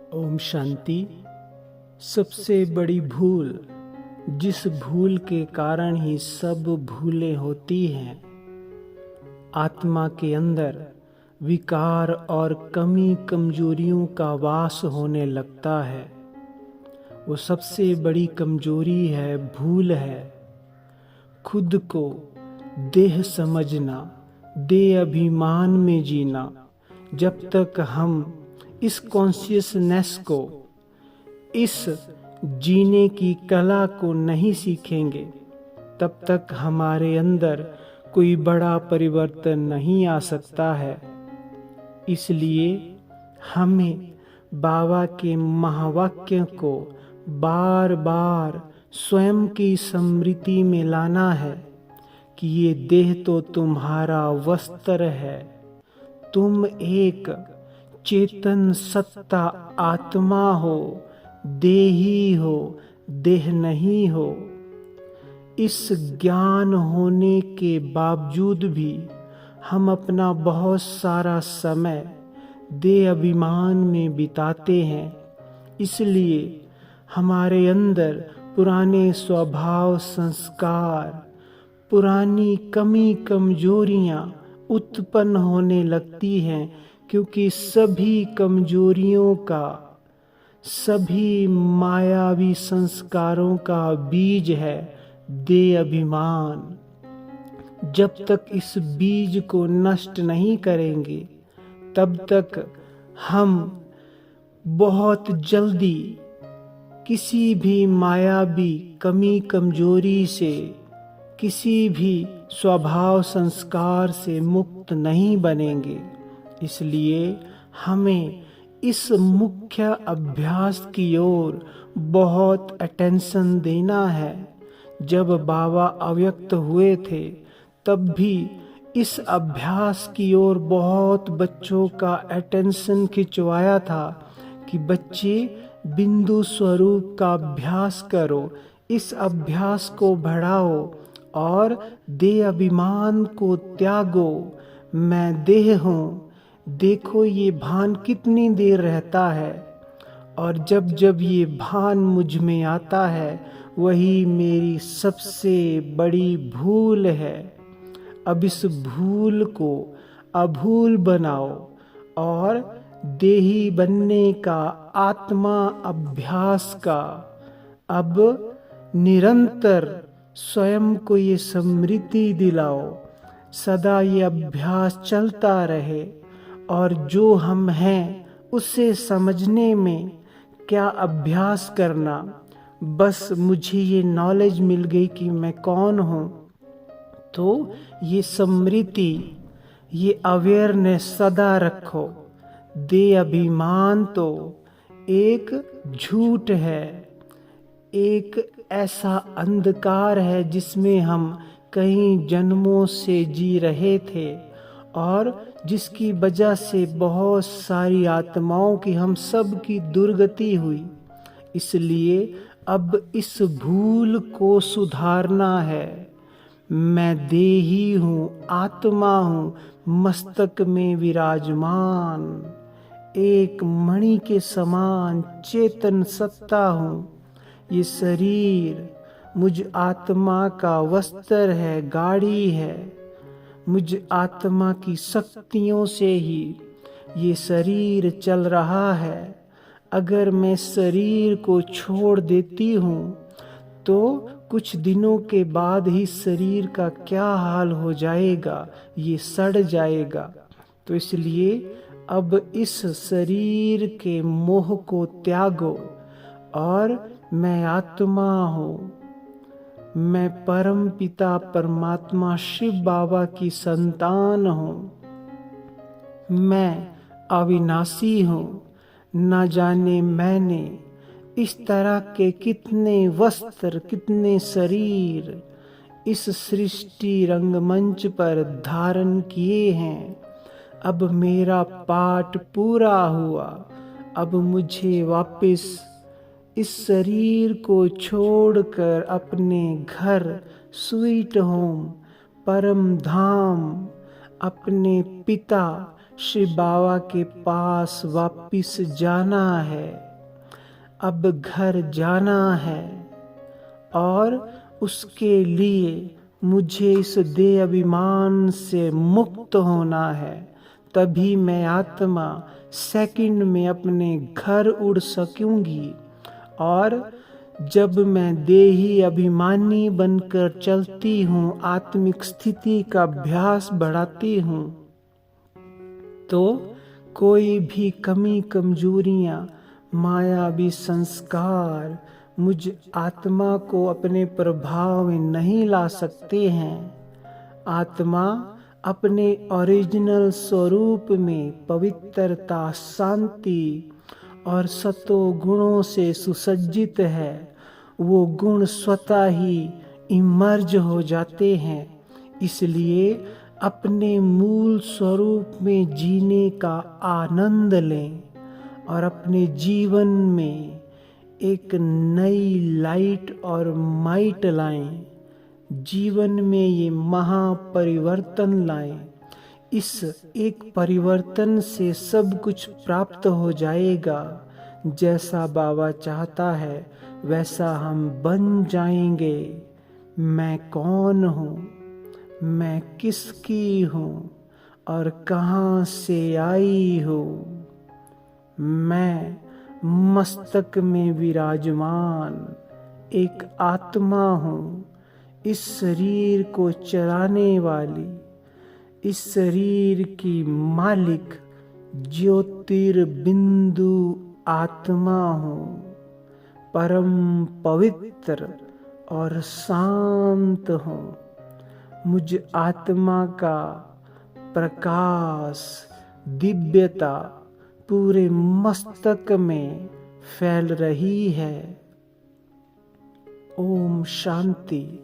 ओम शांति। सबसे बड़ी भूल, जिस भूल के कारण ही सब भूलें होती हैं, आत्मा के अंदर विकार और कमी कमजोरियों का वास होने लगता है। वो सबसे बड़ी कमजोरी है, भूल है। खुद को देह समझना, देह अभिमान में जीना। जब तक हम इस कॉन्शियसनेस को, इस जीने की कला को नहीं सीखेंगे, तब तक हमारे अंदर कोई बड़ा परिवर्तन नहीं आ सकता है। इसलिए हमें बाबा के महावाक्य को बार बार स्वयं की स्मृति में लाना है कि ये देह तो तुम्हारा वस्त्र है। तुम एक चेतन सत्ता आत्मा हो, देही हो, देह नहीं हो। इस ज्ञान होने के बावजूद भी हम अपना बहुत सारा समय देह अभिमान में बिताते हैं। इसलिए हमारे अंदर पुराने स्वभाव, संस्कार, पुरानी कमी कमजोरियां उत्पन्न होने लगती हैं, क्योंकि सभी कमजोरियों का, सभी मायावी संस्कारों का बीज है देह अभिमान। जब तक इस बीज को नष्ट नहीं करेंगे, तब तक हम बहुत जल्दी किसी भी मायावी कमी कमजोरी से, किसी भी स्वभाव संस्कार से मुक्त नहीं बनेंगे। इसलिए हमें इस मुख्य अभ्यास की ओर बहुत अटेंशन देना है। जब बाबा अव्यक्त हुए थे, तब भी इस अभ्यास की ओर बहुत बच्चों का अटेंशन खिंचवाया था कि बच्चे बिंदु स्वरूप का अभ्यास करो, इस अभ्यास को बढ़ाओ और देह अभिमान को त्यागो। मैं देह हूँ, देखो ये भान कितनी देर रहता है, और जब जब ये भान मुझ में आता है, वही मेरी सबसे बड़ी भूल है। अब इस भूल को अभूल बनाओ और देही बनने का, आत्मा अभ्यास का अब निरंतर स्वयं को ये स्मृति दिलाओ। सदा ये अभ्यास चलता रहे, और जो हम हैं उसे समझने में क्या अभ्यास करना। बस मुझे ये नॉलेज मिल गई कि मैं कौन हूँ, तो ये स्मृति, ये अवेयरनेस सदा रखो। देह अभिमान तो एक झूठ है, एक ऐसा अंधकार है जिसमें हम कई जन्मों से जी रहे थे, और जिसकी वजह से बहुत सारी आत्माओं की, हम सब की दुर्गति हुई। इसलिए अब इस भूल को सुधारना है। मैं देही हूँ, आत्मा हूँ, मस्तक में विराजमान, एक मणि के समान चेतन सत्ता हूँ। ये शरीर मुझ आत्मा का वस्त्र है, गाड़ी है। मुझ आत्मा की शक्तियों से ही ये शरीर चल रहा है। अगर मैं शरीर को छोड़ देती हूँ, तो कुछ दिनों के बाद ही शरीर का क्या हाल हो जाएगा, ये सड़ जाएगा। तो इसलिए अब इस शरीर के मोह को त्यागो, और मैं आत्मा हूँ, मैं परम पिता परमात्मा शिव बाबा की संतान हूँ। मैं अविनाशी हूँ। न जाने मैंने इस तरह के कितने वस्त्र, कितने शरीर इस सृष्टि रंगमंच पर धारण किए हैं। अब मेरा पाठ पूरा हुआ। अब मुझे वापस इस शरीर को छोड़कर अपने घर, स्वीट होम, परम धाम, अपने पिता श्री बाबा के पास वापिस जाना है, अब घर जाना है और उसके लिए मुझे इस देह अभिमान से मुक्त होना है। तभी मैं आत्मा सेकंड में अपने घर उड़ सकूंगी। और जब मैं देही अभिमानी बनकर चलती हूँ, आत्मिक स्थिति का अभ्यास बढ़ाती हूँ, तो कोई भी कमी कमजोरियाँ, मायावी संस्कार मुझ आत्मा को अपने प्रभाव में नहीं ला सकते हैं। आत्मा अपने ओरिजिनल स्वरूप में पवित्रता, शांति और सतो गुणों से सुसज्जित है। वो गुण स्वतः ही इमर्ज हो जाते हैं। इसलिए अपने मूल स्वरूप में जीने का आनंद लें और अपने जीवन में एक नई लाइट और माइट लाएं। जीवन में ये महापरिवर्तन लाएं। इस एक परिवर्तन से सब कुछ प्राप्त हो जाएगा। जैसा बाबा चाहता है वैसा हम बन जाएंगे। मैं कौन हूँ, मैं किसकी हूँ और कहाँ से आई हूँ। मैं मस्तक में विराजमान एक आत्मा हूँ, इस शरीर को चलाने वाली, इस शरीर की मालिक ज्योतिर्बिंदु आत्मा हूँ। परम पवित्र और शांत हूँ। मुझ आत्मा का प्रकाश, दिव्यता पूरे मस्तक में फैल रही है। ओम शांति।